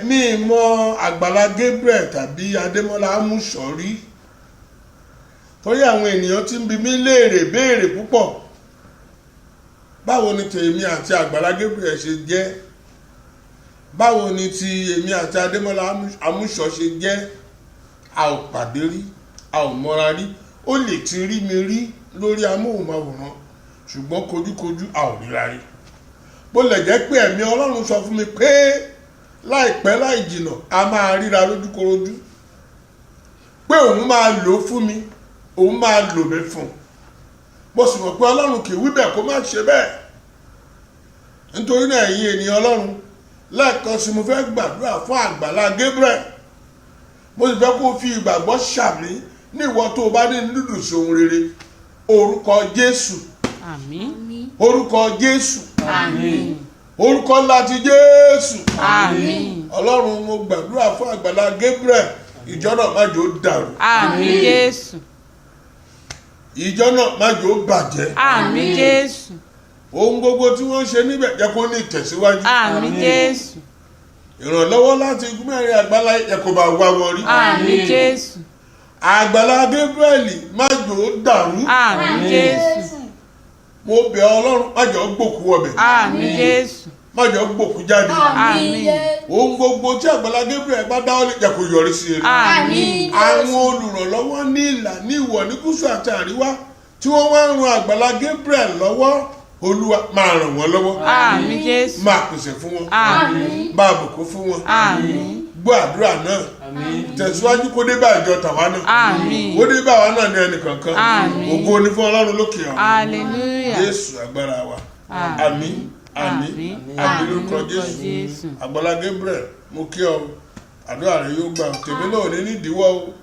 mi mọ Agbala Gebrrie tàbí Adémọ́lá Amúsọ̀rí torí àwọn ènìyàn tí ń bi mí léèrè béèrè púpọ̀ báwo ni tèmi àti Agbala Gebrrie ṣe jẹ́, báwo ni ti èmi àti Adémọ́lá Amúsọ̀ ṣe jẹ́. A ò pàdé rí, a ò mọ́ra rí, ó lè ti rí mi rí lórí amóhùnmáwòrán ṣùgbọ́n kojúkojú a ò ríra rí. bó lè jẹ́ pé ẹ̀mí Ọlọ́run sọ fún mi pé láìpẹ́ láì jìnà a máa ríra lójúkorojú, pé òun máa lò fún mi, òun máa lò mí fún. mo sì mọ̀ pé Ọlọ́run kì í wí bẹ́ẹ̀ kó má ṣe bẹ́ẹ̀. nítorí náà ẹ̀yin ènìyàn Ọlọ́run, lẹ́ẹ̀kan sí mo fẹ́ gbàdúrà fún Agbala Gebrrie. mo sì fẹ́ kó fi ìgbàgbọ́ ṣàmì ní ìwọ tó o bá ní dídùn sí ohun rere. orúkọ Jésù, Àmín. orúkọ Jésù, Àmín. orúkọ ńlá ti Jésù. Àmín. Ọlọ́run, mo gbàdúrà fún Agbala Gebrrie, ìjọ náà má jò dàrú, Àmín Jésù. ìjọ náà má jò bàjẹ́. Àmín Jésù. ohun gbogbo tí wọ́n ṣe níbẹ̀ jẹ́ kó ní ìtẹ̀síwájú. Àmín Jésù. ìrànlọ́wọ́ láti igun mẹ́rin Àgbàlá yẹ kó bá wá wọn rí. Àmín Jésù. Agbala Gebrrie má jò dàrú. Àmín Jésù. mo bẹ̀ Ọlọ́run, má jò gbòkú ọbẹ̀, Àmín Jésù. má jò gbòkú jáde. Àmín. ohun gbogbo tí Agbala Gebrrie bá dáwọ́ lé jẹ́ kó yọrí sí rere. Àmín. àwọn olùrànlọ́wọ́ ní ìlà ní ìwọ̀ ní gúúsù àti àríwá tí wọ́n wá ń ran Agbala Gebrrie lọ́wọ́, Olúwa máa ràn wọ́n lọ́wọ́. Àmín Jésù. máa pèsè fún wọn, Àmín. máa bùkún fún wọn. Àmín. gbọ́ àdúrà náà, tẹ̀síwájú kó dé bá ìjọ tàwa náà, Àmín. kó dé bá wa náà ní ẹnìkankan. Àmín. ògo ni fún Ọlọ́run lókè ọ̀run. Hallelujah. Jésù agbára wa. Àmín. àmín àmín lórúkọ Jésù. Agbala Gebrrie, mo kí ọ, àdúrà rẹ yóò gbà, tèmi náà ò ní nídìíwọ́ o.